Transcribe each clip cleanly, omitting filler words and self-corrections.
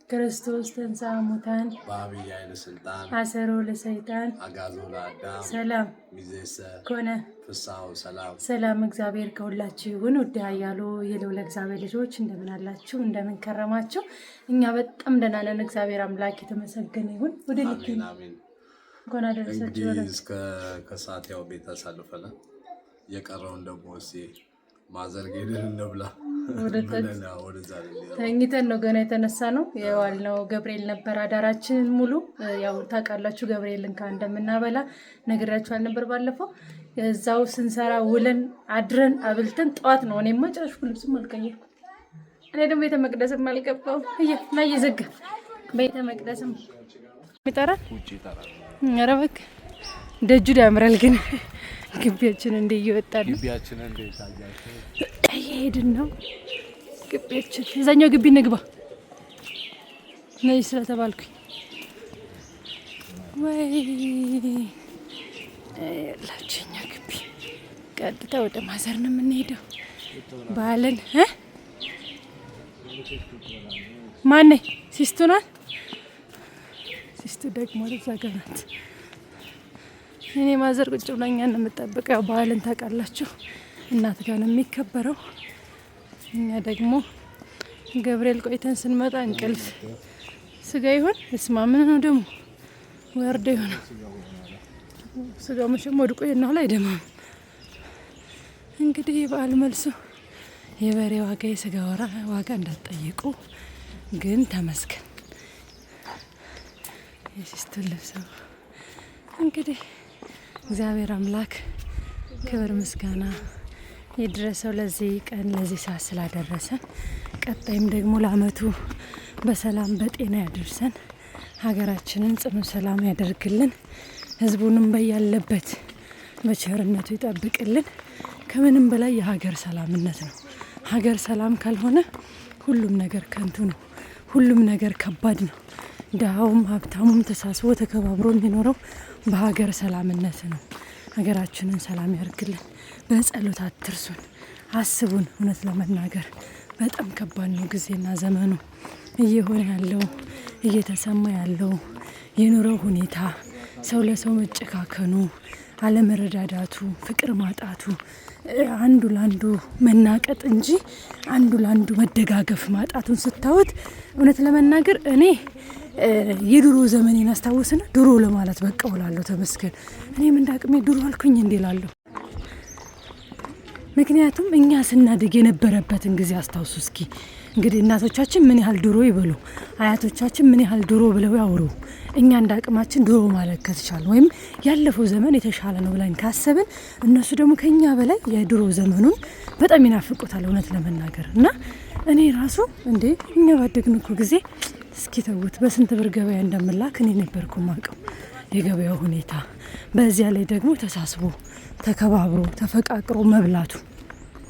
ክርስቶስ ተንሥአ እሙታን በዐቢይ ኃይለ ሥልጣን አሰሮ ለሰይጣን አግዓዞ ለአዳም ሰላም ሚዜሰ ኮነ። ፍስሐ ወሰላም። ሰላም እግዚአብሔር ከሁላችሁ ይሁን። ውድ ኃያሉ የልዑል እግዚአብሔር ልጆች እንደምን አላችሁ? እንደምን ከረማችሁ? እኛ በጣም ደህና ነን። እግዚአብሔር አምላክ የተመሰገነ ይሁን። ወደ ልክ አሜን። እንኳን አደረሳችሁ። እንግዲህ እስከ ከሰዓት ያው ቤት አሳልፈናል። የቀረውን ደግሞ እስኪ ማዘርጌድን እንብላ ተኝተን ነው ገና የተነሳ ነው የዋልነው። ገብርኤል ነበር አዳራችንን ሙሉ። ያው ታውቃላችሁ ገብርኤልን እንደምናበላ ነግራችሁ አልነበር ባለፈው? እዛው ስንሰራ ውለን አድረን አብልተን ጠዋት ነው። እኔማ ጨረሽኩ፣ ልብስም አልቀየርኩም። እኔ ደግሞ ቤተ መቅደስም አልገባሁም። እና እየዘጋ ቤተ መቅደስም ይጠራል ውጪ ይጠራል። ኧረ እባክህ ደጁ ያምራል ግን ግቢያችን እንደ እየወጣን ነው። ግቢያችን እንደ ታያችሁ እየሄድን ነው። ግቢያችን እዛኛው ግቢ እንግባ ነይ ስለተባልኩኝ ወይ ላችኛ ግቢ ቀጥታ ወደ ማዘር ነው የምንሄደው። ባለን ማን ሲስቱ ናት። ሲስቱ ደግሞ ወደዛ ጋር ናት። እኔ ማዘር ቁጭ ብላኛ ነው የምጠብቀው። በዓልን ታውቃላችሁ እናት ጋር ነው የሚከበረው። እኛ ደግሞ ገብርኤል ቆይተን ስንመጣ እንቅልፍ ስጋ ይሆን እስማ ምን ነው ደግሞ ወርደ ይሆን ስጋው መቼም ወድቆ የናው ላይ ደማ እንግዲህ የበዓል መልሶ የበሬ ዋጋ የስጋ ዋጋ እንዳትጠይቁ ግን ተመስገን የሲስቱን ልብሰው እንግዲህ እግዚአብሔር አምላክ ክብር ምስጋና ይድረሰው ለዚህ ቀን ለዚህ ሰዓት ስላደረሰን። ቀጣይም ደግሞ ለዓመቱ በሰላም በጤና ያደርሰን። ሀገራችንን ጽኑ ሰላም ያደርግልን። ህዝቡንም በያለበት በቸርነቱ ይጠብቅልን። ከምንም በላይ የሀገር ሰላምነት ነው። ሀገር ሰላም ካልሆነ ሁሉም ነገር ከንቱ ነው። ሁሉም ነገር ከባድ ነው። ድሃውም ሀብታሙም ተሳስቦ ተከባብሮ የሚኖረው በሀገር ሰላምነት ነው። ሀገራችንን ሰላም ያርግልን። በጸሎት አትርሱን፣ አስቡን። እውነት ለመናገር በጣም ከባድ ነው ጊዜና ዘመኑ እየሆነ ያለው እየተሰማ ያለው የኑሮ ሁኔታ፣ ሰው ለሰው መጨካከኑ፣ አለመረዳዳቱ፣ ፍቅር ማጣቱ፣ አንዱ ላንዱ መናቀጥ እንጂ አንዱ ላንዱ መደጋገፍ ማጣቱን ስታዩት እውነት ለመናገር እኔ የድሮ ዘመኔን አስታውስና ድሮ ለማለት በቃ እላለሁ። ተመስገን እኔም እንዳቅሜ ድሮ አልኩኝ እንዴ እላለሁ። ምክንያቱም እኛ ስናድግ የነበረበትን ጊዜ አስታውሱ እስኪ። እንግዲህ እናቶቻችን ምን ያህል ድሮ ይበሉ፣ አያቶቻችን ምን ያህል ድሮ ብለው ያውሩ። እኛ እንዳቅማችን ድሮ ማለት ከተቻለ ወይም ያለፈው ዘመን የተሻለ ነው ብለን ካሰብን እነሱ ደግሞ ከኛ በላይ የድሮ ዘመኑን በጣም ይናፍቁታል እውነት ለመናገር። እና እኔ ራሱ እንዴ እኛ ባደግን እኮ ጊዜ እስኪ ተውት በስንት ብር ገበያ እንደምላክ እኔ ነበርኩ ማቀው የገበያው ሁኔታ። በዚያ ላይ ደግሞ ተሳስቦ ተከባብሮ ተፈቃቅሮ መብላቱ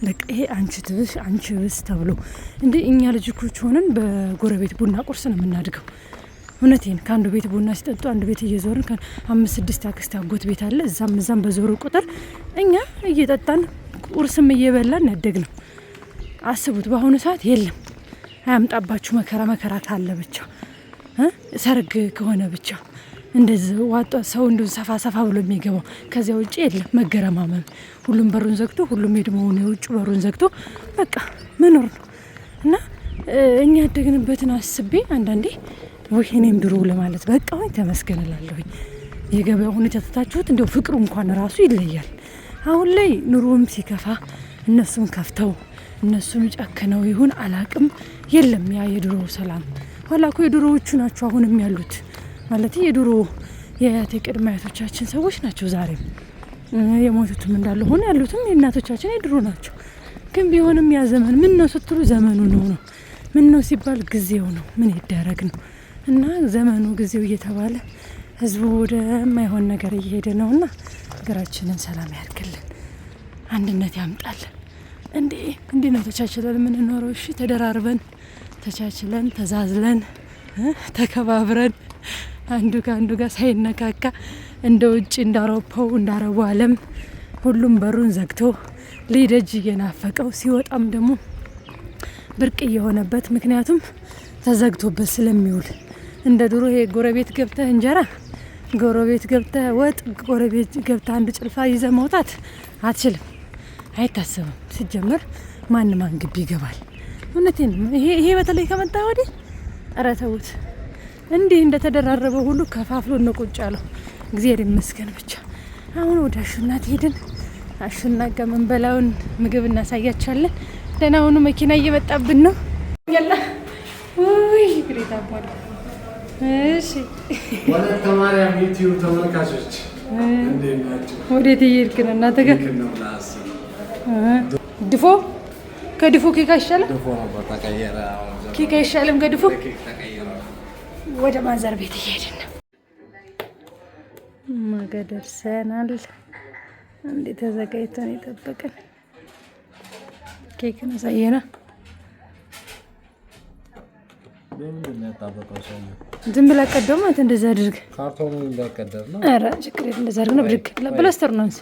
በቃ ይሄ አንቺ ትብስ አንቺ ብስ ተብሎ እንዴ እኛ ልጅኮች ሆነን በጎረቤት ቡና ቁርስ ነው የምናድገው። እውነቴን ከአንዱ ቤት ቡና ሲጠጡ አንዱ ቤት እየዞርን ከ5 6 አክስት አጎት ቤት አለ እዛም በዞሩ ቁጥር እኛ እየጠጣን ቁርስም እየበላን ያደግ ነው። አስቡት በአሁኑ ሰዓት የለም። አያምጣባችሁ መከራ ካለ ብቻ ሰርግ ከሆነ ብቻ እንደዚህ ዋጣ ሰው እንደው ሰፋ ብሎ የሚገባው ከዚያ ውጪ የለም። መገረማመም ሁሉም በሩን ዘግቶ ሁሉም የድሞውን የውጭ በሩን ዘግቶ በቃ መኖር ነው። እና እኛ ያደግንበትን አስቤ አንዳንዴ ወይ እኔም ድሮ ለማለት በቃ ወይ ተመስገን እላለሁኝ። የገበያው ሁኔታ ተታችሁት እንደው ፍቅሩ እንኳን ራሱ ይለያል። አሁን ላይ ኑሮም ሲከፋ እነሱም ከፍተው እነሱም ጨክነው ይሁን አላቅም የለም ያ የድሮ ሰላም። ኋላ እኮ የድሮዎቹ ናቸው አሁንም ያሉት ማለት የድሮ የቅድመ አያቶቻችን ሰዎች ናቸው። ዛሬም የሞቱትም እንዳለ ሆነ ያሉትም የእናቶቻችን የድሮ ናቸው። ግን ቢሆንም ያ ዘመን ምን ነው ስትሉ ዘመኑ ነው ምን ነው ሲባል ጊዜው ነው ምን ይደረግ ነው። እና ዘመኑ ጊዜው እየተባለ ህዝቡ ወደ ማይሆን ነገር እየሄደ ነውና ሀገራችንን ሰላም ያርግልን፣ አንድነት ያምጣልን። እንዴ ነው ተቻችለን የምንኖረው? እሺ ተደራርበን ተቻችለን ተዛዝለን ተከባብረን አንዱ ከአንዱ ጋር ሳይነካካ እንደ ውጭ እንዳውሮፓው እንዳረቡ ዓለም ሁሉም በሩን ዘግቶ ሊደጅ እየናፈቀው ሲወጣም ደግሞ ብርቅ የሆነበት ምክንያቱም ተዘግቶበት ስለሚውል እንደ ድሮ ይሄ ጎረቤት ገብተህ እንጀራ፣ ጎረቤት ገብተህ ወጥ፣ ጎረቤት ገብተህ አንድ ጭልፋ ይዘህ መውጣት አትችልም፣ አይታሰብም። ሲጀመር ማን ግቢ ይገባል? እውነቴን ነው። ይሄ በተለይ ከመጣ ወዲህ ኧረ ተውት። እንዲህ እንደተደራረበ ሁሉ ከፋፍሎ ነው ቁጭ ያለው። እግዚአብሔር ይመስገን። ብቻ አሁን ወደ አሹናት ሄድን። አሹናት ጋር የምንበላውን ምግብ እናሳያቻለን። ደህና ሁኑ። መኪና እየመጣብን ነው። ያላ ወይ ግሬታ አባል እሺ፣ ወለተ ማርያም ዩቲዩብ ተመልካቾች እንዴት ናችሁ? ወዴት እየሄድክ ነው? እናንተ ጋር ድፎ ከድፎ ኬክ አይሻልም? ድፎ ነበር ተቀየረ። ኬክ አይሻልም ከድፎ? ወደ ማዘር ቤት እየሄድን ነው። ማጋ ደርሰናል። እንዴት ተዘጋጅተን የጠበቀን ኬክን አሳየና ዝም ብላ ቀደው ማለት እንደዛ አድርግ። ካርቶኑ እንዳቀደር ነው። ኧረ ችግር የለም። እንደዛ አድርግ ነው። ብድግ ለፕላስተር ነው እንስ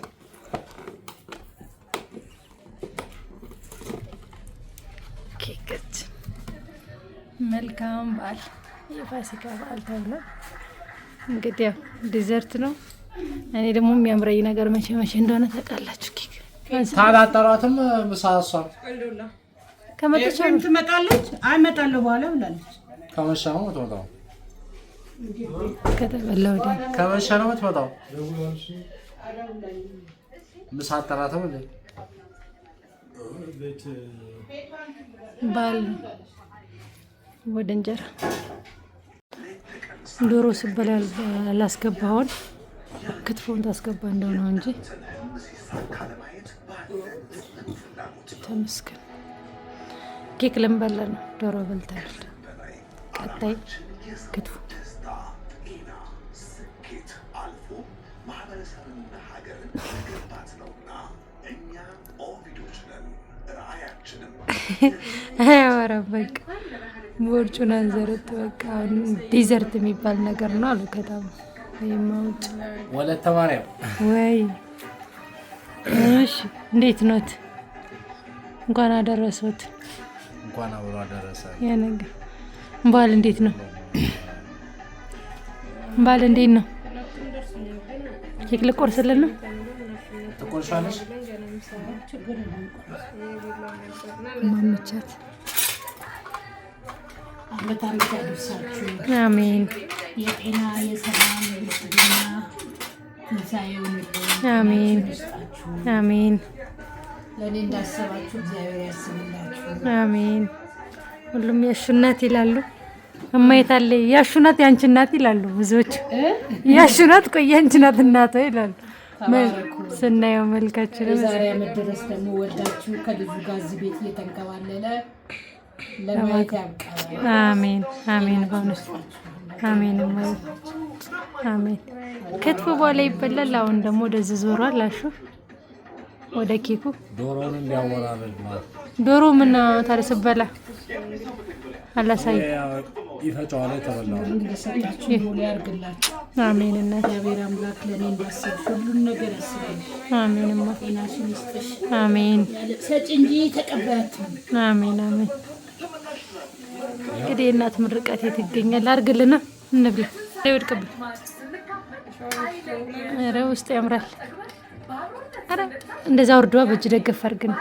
ኬክት። መልካም በዓል፣ የፋሲካ በዓል ተብሏል። እንግዲህ ያው ዲዘርት ነው። እኔ ደግሞ የሚያምረኝ ነገር መቼ እንደሆነ ታውቃላችሁ። ኬክ ታላጠሯትም ምሳ እሷ ከመጣች ትመጣለች። አይመጣለሁ በኋላ ብላለች። ከመሸ ነው የምትመጣው። ከተበላ ወዲያ ከመሸ ነው የምትመጣው። ምሳ አጠራትም እንዴ? ባል ወደ እንጀራ ዶሮ ስበላ አላስገባውን ክትፎን ታስገባ እንደሆነ እንጂ ተመስገን። ኬክ ልንበላ ነው። ዶሮ በልተናል። ቀጣይ ክትፎ አያወራም። በቃ ቦርጩን አንዘርጥ። በቃ ዲዘርት የሚባል ነገር ነው አሉ ከተማ ወይም ውጭ። ወለተ ማርያም ወይ እሺ፣ እንዴት ኖት? እንኳን አደረሰዎት። እንኳን አብሮ አደረሰ። ያ ነገር በዓል እንዴት ነው? በዓል እንዴት ነው? ኬክ ልቆርስልን ነው? ትቆርሻለሽ? ማመቻት። በጣም ያደርሳችሁ። አሜን የጤና የሰላም የብልጽግና ትንሣኤውን አሜን አሜን ለእኔ እንዳሰባችሁ እግዚአብሔር ያስብላችሁ። አሜን። ሁሉም ያሹናት ይላሉ። እማይታለ ያሹናት ያንቺ እናት ይላሉ ብዙዎች። ያሹናት ቆይ ያንቺ እናት እናቷ ይላሉ። ስናየው መልካችን የዛሬ ዓመት ድረስ ደግሞ ወልዳችሁ ከልጁ ጋር እዚህ ቤት እየተንከባለለ ለማየት ያብቃል። አሜን አሜን። በእውነት አሜን አሜን። ክትፎ በኋላ ይበላል። አሁን ደግሞ ወደዚህ ዞሯል። አሹ ወደ ኬኩ ዶሮውን እንዲያወራረድ ነው። ዶሮ ምን ታዲያ ስበላ አላሳይ ይፈጫዋል። ተበላው እንደሰጣችሁ ሁሉ ያርግላችሁ። አሜን። እናት እግዚአብሔር አምላክ ለእኔ እንዳሰብሽ ሁሉን ነገር ያስብልሽ። አሜን። ጤናሽን ይስጥሽ። አሜን። ሰጪ እንጂ ተቀባያችሁ። አሜን አሜን። እንግዲህ የእናት ምርቃት የት ይገኛል? አርግልና እንብላ። ይወድቅብን። ኧረ ውስጥ ያምራል። ኧረ እንደዛ ወርዷ በእጅ ደገፍ አድርግን።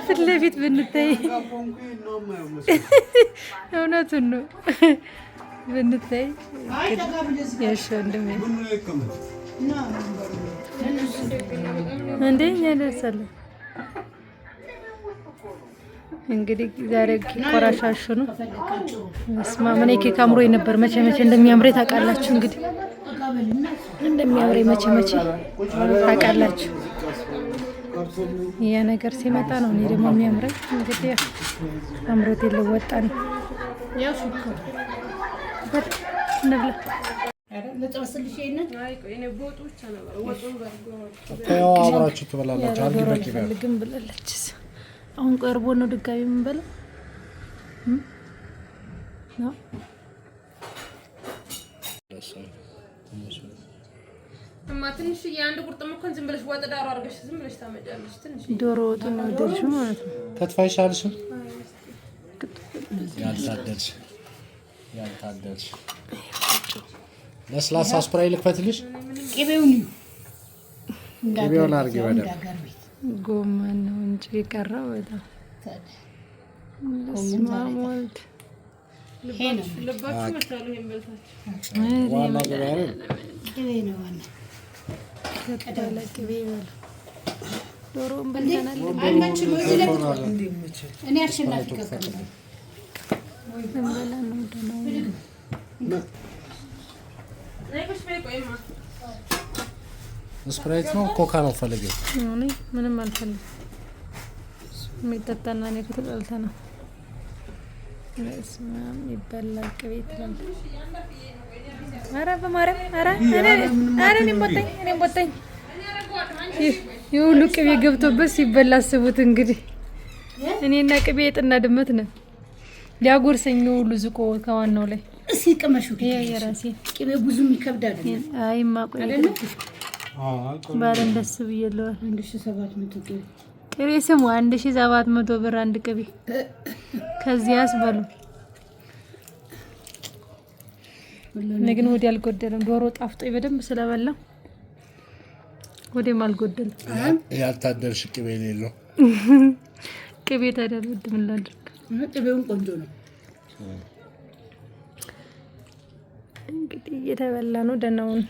ፊት ለፊት ብንታይ እውነቱን ነው ብንታይ ያሽ ወንድሜ እንዴ እኛ ደርሳለን። እንግዲህ ዛሬ ቆራሻሹ ነው። እስማ ምን ኬክ አምሮኝ ነበር። መቼ እንደሚያምረኝ ታውቃላችሁ። እንግዲህ እንደሚያምረኝ መቼ ታውቃላችሁ። ያ ነገር ሲመጣ ነው እኔ ደግሞ የሚያምረኝ። እንግዲህ አምሮት የለወጣ ነው። ያው ሹክር እንብላ። አብራችሁ ትበላላችሁ። አንድ በቂ ነው ግን ብላለች። አሁን ቀርቦ ነው ድጋሚ የምንበላው ነው። ትንሽ የአንድ ቁርጥም እኮ ዝም ብለሽ ወጥ ዳሩ አድርገሽ ዝም ብለሽ ታመጫለሽ። ትንሽ ዶሮ ወጥ ነው ወደድሽው ማለት ነው። ከትፋ ይሻልሽም ያልታደልሽ ለስላሳ ስፕራይ ልክፈትልሽ። ቅቤውን አድርጊ በደምብ። ጎመን ነው እንጂ የቀረው በጣም ስማሞልት ልባችሁ መቻሉ ይሄን በልታችሁ ዋና ቅቤ አይደል? ቅቤ ነው ዋና ከተለ ቅቤ ይበሉ። ዶሮውን በልተናል። አይመችም እዚህ ላይ እኔ አሸናፊ ከከለ እንበላ ነው ደህና ነይሽ በቆይማ ስፕራይት ነው ኮካ ነው ፈልገው? እኔ ምንም አልፈልግም። የሚጠጣና እኔ ከተጠልተ ነው ለስማም ይበላል። ቅቤ ትላለህ። ኧረ በማርያም ኧረ እኔም ቦታኝ የሁሉ ቅቤ ገብቶበት ሲበላ አስቡት እንግዲህ። እኔና ቅቤ የጥና ድመት ነን። ሊያጎርሰኝ ሁሉ ዝቆ ከዋናው ላይ እስኪ ቅመሹ። የራሴ ቅቤ ብዙም ይከብዳል አይደል? አይ ማቆይ ባለን ደስ ብዬለዋል። 1700 ቅቤ ቅቤ ስሙ 1700 ብር አንድ ቅቤ። ከዚያስ በሉ ግን ወዲ አልጎደለም። ዶሮ ጣፍጦ በደንብ ስለበላ ወዲም አልጎደለም። ያልታደልሽ ቅቤ የሌለው ቅቤ ታደርድ ምን ላድርግ? ቅቤውን ቆንጆ ነው እንግዲህ እየተበላ ነው። ደህናውን